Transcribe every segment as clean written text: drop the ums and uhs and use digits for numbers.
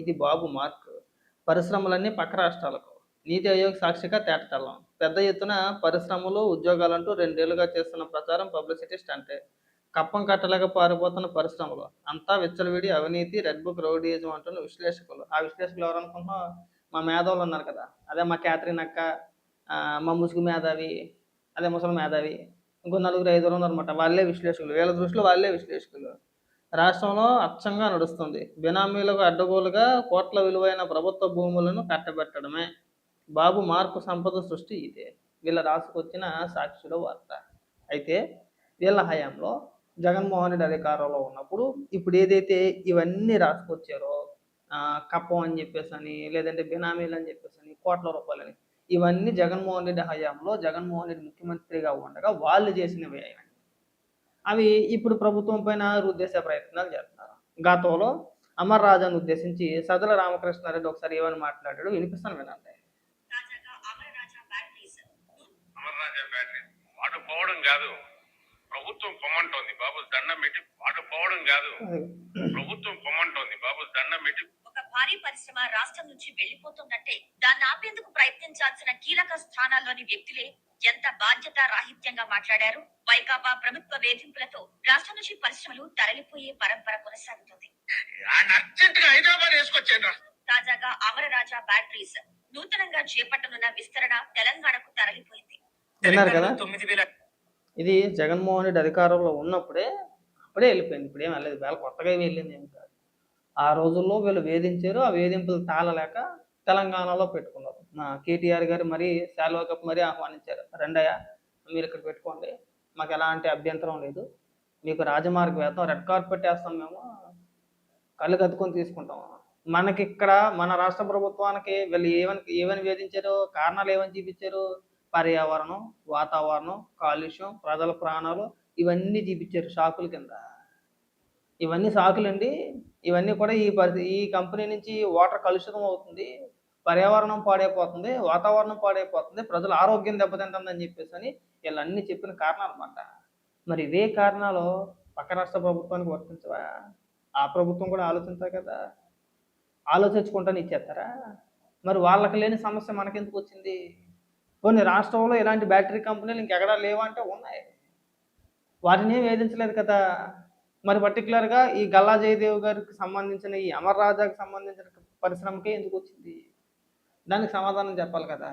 ఇది బాబు మార్క్. పరిశ్రమలన్నీ పక్క రాష్ట్రాలకు. నీతి ఆయోగ్ సాక్షిగా తేటతెల్లం. పెద్ద ఎత్తున పరిశ్రమలు, ఉద్యోగాలంటూ 2 ఏళ్లుగా చేస్తున్న ప్రచారం పబ్లిసిటీ స్టంటే. కప్పం కట్టలేక పారిపోతున్న పరిశ్రమలు. అంతా విచ్చలవిడి అవినీతి, రెడ్ బుక్ రౌడీయిజం అంటున్న విశ్లేషకులు. ఆ విశ్లేషకులు ఎవరనుకుంటున్నావు? మా మేధావులు ఉన్నారు కదా! అదే మా క్యాథరిన్ అక్క, మా ముసుగు మేధావి, అదే ముసలి మేధావి. ఇంకో నలుగురు, ఐదుగురు ఉన్నారన్నమాట. వాళ్ళే విశ్లేషకులు. వీళ్ళ దృష్టిలో వాళ్ళే విశ్లేషకులు. రాష్ట్రంలో అచ్చంగా నడుస్తుంది. బినామీలకు అడ్డగోలుగా కోట్ల విలువైన ప్రభుత్వ భూములను కట్టబెట్టడమే. బాబు మార్పు సంపద సృష్టి ఇదే. వీళ్ళ రాసుకొచ్చిన సాక్షిలో వార్త. అయితే వీళ్ళ హయాంలో జగన్మోహన్ రెడ్డి అధికారంలో ఉన్నప్పుడు ఇప్పుడు ఏదైతే ఇవన్నీ రాసుకొచ్చారో కప్పం అని చెప్పేసి అని, లేదంటే బినామీలు అని చెప్పేసి అని, కోట్ల రూపాయలని, ఇవన్నీ జగన్మోహన్ రెడ్డి హయాంలో జగన్మోహన్ రెడ్డి ముఖ్యమంత్రిగా ఉండగా వాళ్ళు చేసినవి. అవి ఇప్పుడు ప్రభుత్వం పైన రుద్దేసే ప్రయత్నాలు చేస్తున్నారు. గతంలో అమర్ రాజాను ఉద్దేశించి సదల రామకృష్ణారెడ్డి ఒకసారి ఏమని మాట్లాడాడు వినిపిస్తాను వినండి. అమర్ రాజా బ్యాటరీ వాడు పోవడం కాదు, ప్రభుత్వం పొమ్మంటోంది. బాబు దండం పెట్టి వాడు పోవడం కాదు, ప్రభుత్వం పొమ్మంటోంది. బాబు దండం పెట్టి. ఒక భారీ పరిశ్రమ రాష్ట్రం నుంచి వెళ్లిపోతున్నట్టే దాన్ని ఆపేందుకు ప్రయత్నించాల్సిన కీలక స్థానాల్లోని వ్యక్తులే ఎంత బాధ్యత రాహిత్యంగా మాట్లాడారు. వైకాపా ప్రభుత్వ వేధింపులతో రాష్ట్రం నుంచి పరిశ్రమలు తరలిపోయే పరంపర కొనసాగుతుంది. తాజాగా అమరరాజా బ్యాటరీస్ నూతనంగా చేపట్టనున్న విస్తరణ తెలంగాణకు తరలిపోయింది. విన్నారు కదా? ఇది జగన్మోహన్ రెడ్డి అధికారంలో ఉన్నప్పుడే అప్పుడే వెళ్ళిపోయింది. ఇప్పుడు ఏం వెళ్ళలేదు. వేళ కొత్తగా వెళ్ళింది ఏం కాదు. ఆ రోజుల్లో వీళ్ళు వేధించారు. ఆ వేధింపులు తాళలేక తెలంగాణలో పెట్టుకున్నారు. కేటీఆర్ గారు మరీ శాల్వా కప్ మరీ ఆహ్వానించారు. రెండయ్యా మీరు ఇక్కడ పెట్టుకోండి, మాకు ఎలాంటి అభ్యంతరం లేదు, మీకు రాజమార్గం వేస్తాం, రెడ్ కార్పెట్ వేస్తాం, మేము కళ్ళు కత్తుకొని తీసుకుంటాం. మనకి ఇక్కడ మన రాష్ట్ర ప్రభుత్వానికి వీళ్ళు ఏమని వేధించారు, కారణాలు ఏమని చూపించారు? పర్యావరణం, వాతావరణం, కాలుష్యం, ప్రజల ప్రాణాలు, ఇవన్నీ చూపించారు షాకుల కింద. ఇవన్నీ సాకులండి. ఇవన్నీ కూడా ఈ కంపెనీ నుంచి వాటర్ కలుషితం అవుతుంది, పర్యావరణం పాడైపోతుంది, వాతావరణం పాడైపోతుంది, ప్రజల ఆరోగ్యం దెబ్బతింటుందని చెప్పేసి అని వీళ్ళన్నీ చెప్పిన కారణాలు అన్నమాట. మరి ఇవే కారణాలు పక్క రాష్ట్ర ప్రభుత్వానికి వర్తించవా? ఆ ప్రభుత్వం కూడా ఆలోచించాలి కదా. ఆలోచించుకుంటాను ఇచ్చేస్తారా? మరి వాళ్ళకి లేని సమస్య మనకెందుకు వచ్చింది? కొన్ని రాష్ట్రంలో ఇలాంటి బ్యాటరీ కంపెనీలు ఇంకెక్కడా లేవంటే ఉన్నాయి. వాటిని వేధించలేదు కదా. మరి పర్టికులర్గా ఈ గల్లా జయదేవ్ గారికి సంబంధించిన ఈ అమర్ రాజాకి సంబంధించిన పరిశ్రమకే ఎందుకు వచ్చింది? దానికి సమాధానం చెప్పాలి కదా.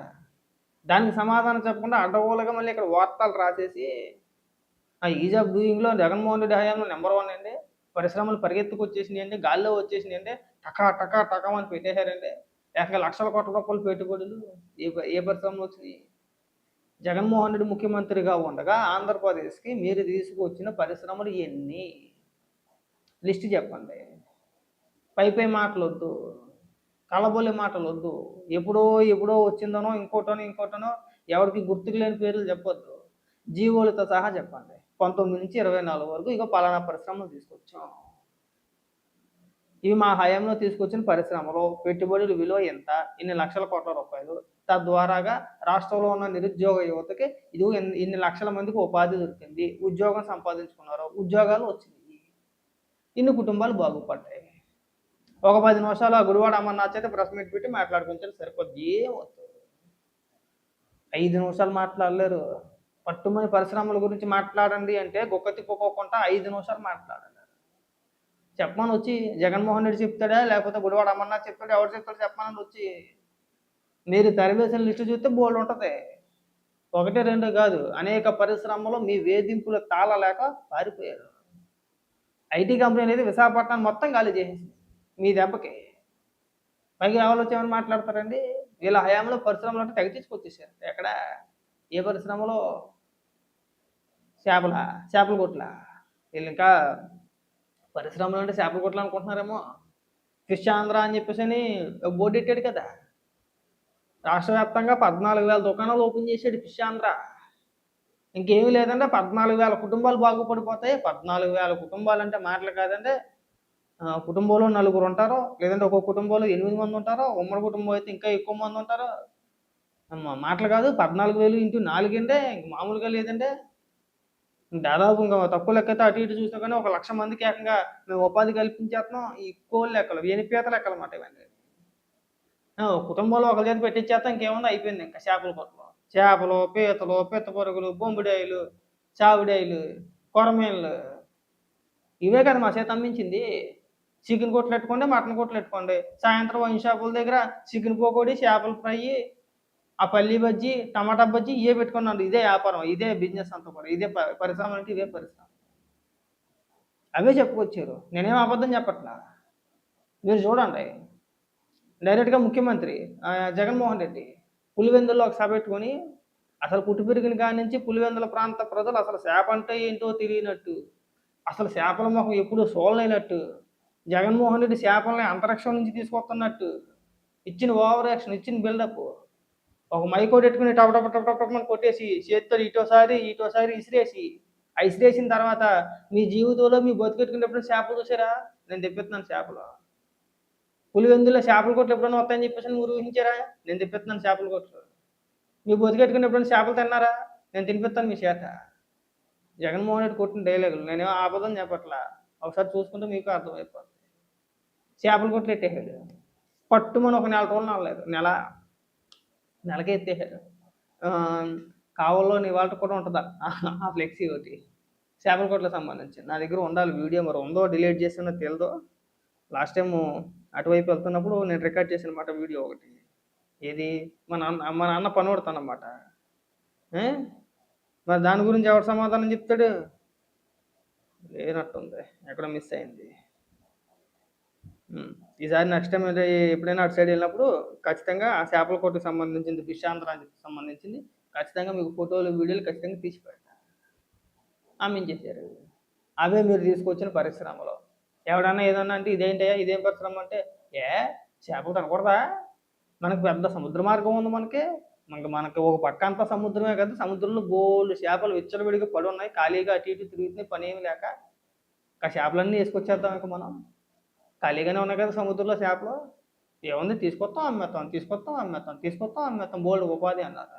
దానికి సమాధానం చెప్పకుండా అడ్డగోలుగా మళ్ళీ ఇక్కడ వార్తలు రాసేసి ఈజ్ ఆఫ్ డూయింగ్లో జగన్మోహన్ రెడ్డి హయాంలో నెంబర్ 1 అండి, పరిశ్రమలు పరిగెత్తుకు వచ్చేసినాయి అండి, గాల్లో వచ్చేసినాయి అండి, టకా టకా టకామని పెట్టేశారండి. ఏకంగా లక్షల కోట్ల రూపాయలు పెట్టుబడులు ఏ పరిశ్రమలు వచ్చినాయి? జగన్మోహన్ రెడ్డి ముఖ్యమంత్రిగా ఉండగా ఆంధ్రప్రదేశ్కి మీరు తీసుకువచ్చిన పరిశ్రమలు ఎన్ని? లిస్ట్ చెప్పండి. పై మాటలు వద్దు, కలబొల్లి మాటలు వద్దు. ఎప్పుడో వచ్చిందనో ఇంకోటనో ఎవరికి గుర్తుకు లేని పేర్లు చెప్పొద్దు. జీవోలతో సహా చెప్పండి. 19 నుంచి 24 వరకు ఇక పలానా పరిశ్రమలు తీసుకొచ్చాం, ఇవి మా హయాంలో తీసుకొచ్చిన పరిశ్రమలు, పెట్టుబడుల విలువ ఎంత, ఇన్ని లక్షల కోట్ల రూపాయలు, తద్వారాగా రాష్ట్రంలో ఉన్న నిరుద్యోగ యువతకి ఇది ఇన్ని లక్షల మందికి ఉపాధి దొరికింది, ఉద్యోగం సంపాదించుకున్నారు, ఉద్యోగాలు వచ్చినాయి, ఇన్ని కుటుంబాలు బాగుపడ్డాయి. ఒక 10 నిమిషాలు ఆ గుడివాడ అమర్నాథ్ అయితే ప్రెస్ మీట్ పెట్టి మాట్లాడుకుంటారు, సరిపోద్ది. ఏమవుతుంది? 5 నిమిషాలు మాట్లాడలేరు. పట్టుమని పరిశ్రమల గురించి మాట్లాడండి అంటే గొక్క తిప్పుకోకుండా 5 నిమిషాలు మాట్లాడాలి. చెప్పమని వచ్చి జగన్మోహన్ రెడ్డి చెప్తాడా, లేకపోతే గుడివాడ అమర్నాథ్ చెప్తాడా, ఎవరు చెప్తాడు చెప్పమని వచ్చి. మీరు తరివేసిన లిస్టు చూస్తే బోల్డ్ ఉంటుంది. 1, 2 కాదు, అనేక పరిశ్రమలు మీ వేధింపులు తాళలేక పారిపోయారు. ఐటీ కంపెనీ అనేది విశాఖపట్నం మొత్తం ఖాళీ చేసేసింది మీ దెబ్బకి. పైగా ఎవరు వచ్చేమని మాట్లాడతారండి? వీళ్ళ హయాంలో పరిశ్రమలు అంటే తెగ తీసుకొచ్చేసారు. ఎక్కడ? ఏ పరిశ్రమలో? చేపల కొట్ల. వీళ్ళు ఇంకా పరిశ్రమలు అంటే చేపల కొట్లు అనుకుంటున్నారేమో. ఫిష్ ఆంధ్ర అని చెప్పేసి అని బోర్డు పెట్టాడు కదా. రాష్ట్ర వ్యాప్తంగా 14,000 దుకాణాలు ఓపెన్ చేసాడు ఫిష్ ఆంధ్ర. ఇంకేమీ లేదంటే 14,000 కుటుంబాలు బాగుపడిపోతాయి. 14,000 కుటుంబాలు అంటే మాటలు కాదంటే, కుటుంబంలో 4 ఉంటారు, లేదంటే ఒక్కొక్క కుటుంబంలో 8 మంది ఉంటారు, ఉమ్మడి కుటుంబం అయితే ఇంకా ఎక్కువ మంది ఉంటారు. మాటలు కాదు. 14,000 × 4 అంటే ఇంక మామూలుగా లేదంటే. దాదాపు ఇంకా తక్కువ లెక్కైతే అటు ఇటు చూసినా కానీ 1,00,000 మందికి ఏకంగా మేము ఉపాధి కల్పించేస్తున్నాం. ఈ కోళ్ళు లెక్కలు, ఎనిపీత లెక్కలు అన్నమాట ఇవన్నీ. ఒక కుటుంబంలో ఒకరి చేత పెట్టించేస్తాం, ఇంకేముంది అయిపోయింది ఇంకా చేపల కొట్లో. చేపలు, పీతలు, పిత్త పురుగులు, బొంబిడాయిలు, చావిడాయిలు, కొరమీన్లు ఇవే కదా మా చేత అమ్మించింది. చికెన్ కొట్లు పెట్టుకోండి, మటన్ కొట్లు పెట్టుకోండి. సాయంత్రం వైన్ షాపుల దగ్గర చికెన్ పకోడీ, చేపల ఫ్రై, ఆ పల్లి బజ్జీ, టమాటా బజ్జీ ఇవే పెట్టుకున్నాను. ఇదే వ్యాపారం, ఇదే బిజినెస్ అంతా కూడా. ఇదే పరిశ్రమ అంటే ఇదే పరిశ్రమ. అవే చెప్పుకొచ్చారు. నేనేం అబద్ధం చెప్పట్లా. మీరు చూడండి, డైరెక్ట్గా ముఖ్యమంత్రి జగన్మోహన్ రెడ్డి పులివెందుల్లో ఒక సభ పెట్టుకొని అసలు పుట్టి పెరిగిన కాడి నుంచి పులివెందుల ప్రాంత ప్రజలు అసలు చేప అంటే ఏంటో తెలియనట్టు, అసలు చేపల మొహం ఎప్పుడు చూడలేనట్టు, జగన్మోహన్ రెడ్డి చేపల్ని అంతరిక్షం నుంచి తీసుకొస్తున్నట్టు ఇచ్చిన ఓవర్ యాక్షన్, ఇచ్చిన బిల్డప్, ఒక మైకోడ్ పెట్టుకుని టప్ టప్ టప్ టప్ అని కొట్టేసి చేతితో ఇటోసారి ఇసిరేసి, ఆ ఇసిరేసిన తర్వాత మీ జీవితంలో మీ బతికెట్టుకునేప్పుడు చేపలు చూసారా? నేను తెప్పిస్తున్నాను చేపలు. పులివెందులో చేపల కొట్లు ఎప్పుడైనా వస్తాయని చెప్పేసి మీరు ఊహించారా? నేను తెప్పిస్తున్నాను చేపల కొట్లు. మీ బతికెట్టుకుని ఎప్పుడైనా చేపలు తిన్నారా? నేను తినిపిస్తాను మీ చేత. జగన్మోహన్ రెడ్డి కొట్టిన డైలాగులు నేనేమో ఆపదని చెప్పట్లా. ఒకసారి చూసుకుంటే మీకు అర్థమైపోతుంది. చేపల కొట్లు ఎట్టేసాడు. పట్టుమని ఒక నెల రోజులు నడలేదు, నెలకే ఎత్తేసాడు. కావల్లో ఇవాళ కూడా ఉంటుందా ఆ ఫ్లెక్సీ ఒకటి చేపల కొట్లకు సంబంధించి. నా దగ్గర ఉండాలి వీడియో, మరి ఉందో డిలీట్ చేసినా తెలియదు. లాస్ట్ టైము అటువైపు వెళ్తున్నప్పుడు నేను రికార్డ్ చేసిన మాట వీడియో ఒకటి. ఏది మా నాన్న పని కొడతానమాట. మరి దాని గురించి ఎవరు సమాధానం చెప్తాడు? లేనట్టుంది, ఎక్కడ మిస్ అయింది. ఈసారి నెక్స్ట్ టైం ఎప్పుడైనా అటు సైడ్ వెళ్ళినప్పుడు ఖచ్చితంగా ఆ చేపల కొట్టుకు సంబంధించింది, ఫిష్ ఆంధ్రాకి సంబంధించింది ఖచ్చితంగా మీకు ఫోటోలు, వీడియోలు ఖచ్చితంగా తీసి పెడతా. అమ్మించేసారు. అవే మీరు తీసుకొచ్చిన పరిశ్రమలో. ఎవడన్నా ఏదన్నా అంటే ఇదేంటయ్యా, ఇదేం పరిశ్రమ అంటే, చేపలు తినకూడదా? మనకు పెద్ద సముద్ర మార్గం ఉంది. మనకి ఒక పక్క అంతా సముద్రమే కదా, సముద్రంలో బోల్డ్ చేపలు విచ్చలవిడిగా పడి ఉన్నాయి, ఖాళీగా అటు ఇటు తిరుగుతున్నాయి, పని ఏమి లేక. ఆ చేపలన్నీ వేసుకొచ్చేద్దాం ఇక మనం. ఖాళీగానే ఉన్నాయి కదా సముద్రంలో చేపలు, ఏముంది తీసుకొస్తాం అమ్మేస్తాం బోల్డ్ ఉపాధి అన్నారు.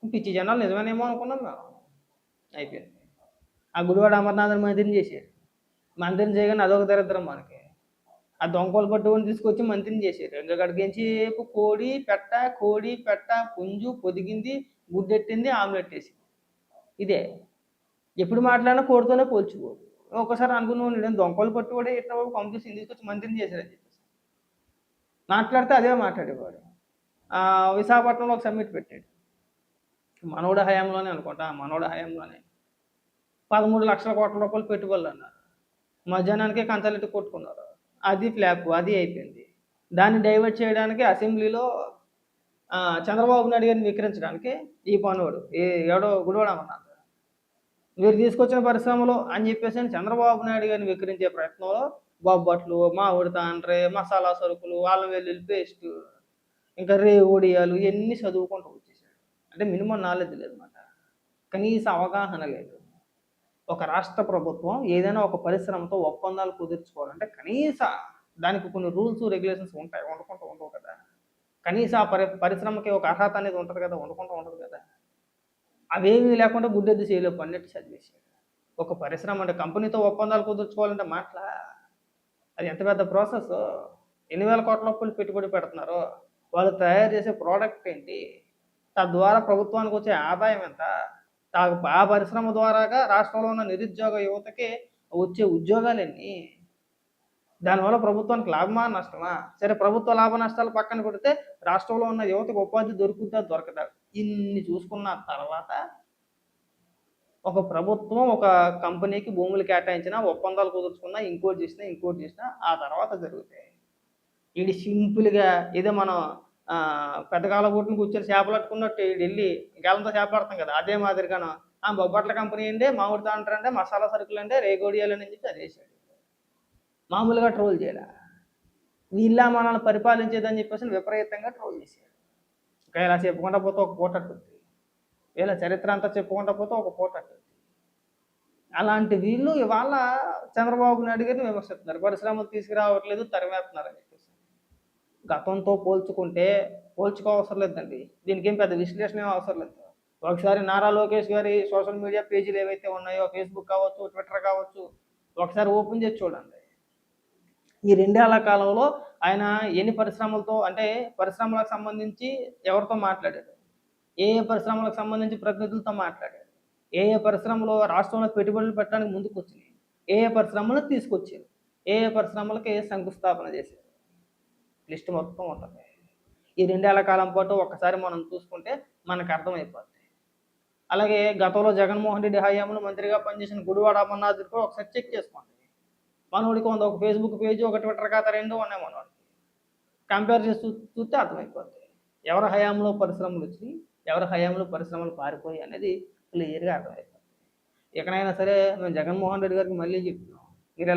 పిచ్చి జనాలు నిజమేనేమో అనుకున్నాం మేము. అయిపోయింది. ఆ గుడివాడ అమర్నాథన్ మంత్రిని చేశారు. మంత్రిని చేయగానే అదొక దరిద్రం మనకి. ఆ దొంగలు పట్టుకొని తీసుకొచ్చి మంత్రిని చేశారు. ఇంకా గడికేంచేపు కోడి పెట్ట పుంజు పొదిగింది, గుడ్డెట్టింది, ఆమ్లెట్ వేసింది. ఇదే ఎప్పుడు మాట్లాడినా కోడితోనే పోల్చుకోడు. ఒకసారి అనుకున్నాను, నేను దొంగలు పట్టుకోడే ఇట్లా పంపిస్తుంది తీసుకొచ్చి మంత్రిని చేశారని చెప్పేసి మాట్లాడితే అదే మాట్లాడేవాడు. విశాఖపట్నంలో ఒక సమ్మిట్ పెట్టాడు. మనోడ హయాంలోనే అనుకుంటా, మనోడ హయాంలోనే 13 లక్షల కోట్ల రూపాయలు పెట్టుబడులు అన్నారు. మధ్యాహ్నానికే కంచాలెట్టి కొట్టుకున్నారు. అది ఫ్లాప్, అది అయిపోయింది. దాన్ని డైవర్ట్ చేయడానికి అసెంబ్లీలో చంద్రబాబు నాయుడు గారిని విక్రించడానికి ఈ పనుడు ఎవడో గుడివాడ అమర్నాథ్ వీరు తీసుకొచ్చిన పరిశ్రమలు అని చెప్పేసి చంద్రబాబు నాయుడు గారిని విక్రించే ప్రయత్నంలో బొబ్బట్లు, మామిడి తాండ్రే, మసాలా సరుకులు, అల్లం వెల్లుల్లి పేస్టు, ఇంకా రేవడియాలు ఇవన్నీ చదువుకుంటూ వచ్చేసాడు. అంటే మినిమం నాలెడ్జ్ లేదన్నమాట, కనీస అవగాహన లేదు. ఒక రాష్ట్ర ప్రభుత్వం ఏదైనా ఒక పరిశ్రమతో ఒప్పందాలు కుదుర్చుకోవాలంటే కనీస దానికి కొన్ని రూల్స్, రెగ్యులేషన్స్ ఉంటాయి, ఉండవు కదా. కనీస ఆ పరిశ్రమకి ఒక అర్హత అనేది ఉంటుంది కదా, ఉండదు కదా. అవేమీ లేకుండా గుడ్డెద్దు చేయలేవు పన్నెట్టు చదివేసాడు. ఒక పరిశ్రమ అంటే కంపెనీతో ఒప్పందాలు కుదుర్చుకోవాలంటే అది ఎంత పెద్ద ప్రాసెస్. ఎన్ని వేల కోట్ల రూపాయలు పెట్టుబడి పెడుతున్నారు, వాళ్ళు తయారు చేసే ప్రోడక్ట్ ఏంటి, తద్వారా ప్రభుత్వానికి వచ్చే ఆదాయం ఎంత, ఆ పరిశ్రమ ద్వారాగా రాష్ట్రంలో ఉన్న నిరుద్యోగ యువతకి వచ్చే ఉద్యోగాలు ఎన్ని, దానివల్ల ప్రభుత్వానికి లాభమా నష్టమా? సరే, ప్రభుత్వ లాభ నష్టాలు పక్కన పెడితే రాష్ట్రంలో ఉన్న యువతకు ఉపాధి దొరకదా? ఇన్ని చూసుకున్న తర్వాత ఒక ప్రభుత్వం ఒక కంపెనీకి భూములు కేటాయించినా, ఒప్పందాలు కుదుర్చుకున్నా, ఇంకోటి చేసినా ఆ తర్వాత జరుగుతాయి. ఇది సింపుల్గా ఏదో మనం పెద్ద కాలగొట్టుని కూర్చొని చేపలు పట్టుకున్నట్టు వెళ్ళి గేలంతో చేప పడతాం కదా, అదే మాదిరిగాను బొబ్బట్ల కంపెనీ అండి, మామిడి తాండ్ర అంటే, మసాలా సరుకులు అంటే, రేగోడియాలు అని చెప్పి అదేసాడు. మామూలుగా ట్రోల్ చేయడా, వీళ్ళ మనల్ని పరిపాలించేదని చెప్పేసి విపరీతంగా ట్రోల్ చేశారు. ఇంకా ఇలా చెప్పుకుంటా పోతే ఒక పూట అట్టుద్ది, వీళ్ళ చరిత్ర అంతా చెప్పుకుంటా పోతే ఒక పూట అట్టుద్ది. అలాంటి వీళ్ళు ఇవాళ చంద్రబాబు నాయుడు గారిని విమర్శిస్తున్నారు, పరిశ్రమలు తీసుకురావట్లేదు, తరిమేస్తున్నారు అని చెప్పేసి. గతంతో పోల్చుకోవసరం లేదండి, దీనికి ఏం పెద్ద విశ్లేషణ ఏం అవసరం లేదు. ఒకసారి నారా లోకేష్ గారి సోషల్ మీడియా పేజీలు ఏవైతే ఉన్నాయో, ఫేస్బుక్ కావచ్చు, ట్విట్టర్ కావచ్చు, ఒకసారి ఓపెన్ చేసి చూడండి. ఈ 2 ఏళ్ల కాలంలో ఆయన ఎన్ని పరిశ్రమలతో, అంటే పరిశ్రమలకు సంబంధించి ఎవరితో మాట్లాడారు, ఏ పరిశ్రమలకు సంబంధించి ప్రతినిధులతో మాట్లాడారు, ఏ పరిశ్రమలో రాష్ట్రంలో పెట్టుబడులు పెట్టడానికి ముందుకు వచ్చినాయి, ఏ పరిశ్రమలను తీసుకొచ్చారు, ఏ పరిశ్రమలకి శంకుస్థాపన చేశారు, లిస్ట్ మొత్తం ఉంటుంది. ఈ 2 ఏళ్ల కాలం పాటు ఒక్కసారి మనం చూసుకుంటే మనకు అర్థమైపోద్ది. అలాగే గతంలో జగన్మోహన్ రెడ్డి హయాంలో మంత్రిగా పనిచేసిన గుడివాడ అమర్నాథ్ కూడా ఒకసారి చెక్ చేసుకోండి. మనోడికి ఒక ఫేస్బుక్ పేజ్, ఒక ట్విట్టర్ ఖాతా 2 ఉన్నాయి మనోడికి. కంపేర్ చేసి చూస్తే అర్థమైపోద్ది ఎవరి హయాంలో పరిశ్రమలు వచ్చినాయి, ఎవరి హయాంలో పరిశ్రమలు పారిపోయి అనేది క్లియర్గా అర్థమైపోద్ది. ఎక్కడైనా సరే మేము జగన్మోహన్ రెడ్డి గారికి మళ్ళీ చెప్తున్నాం,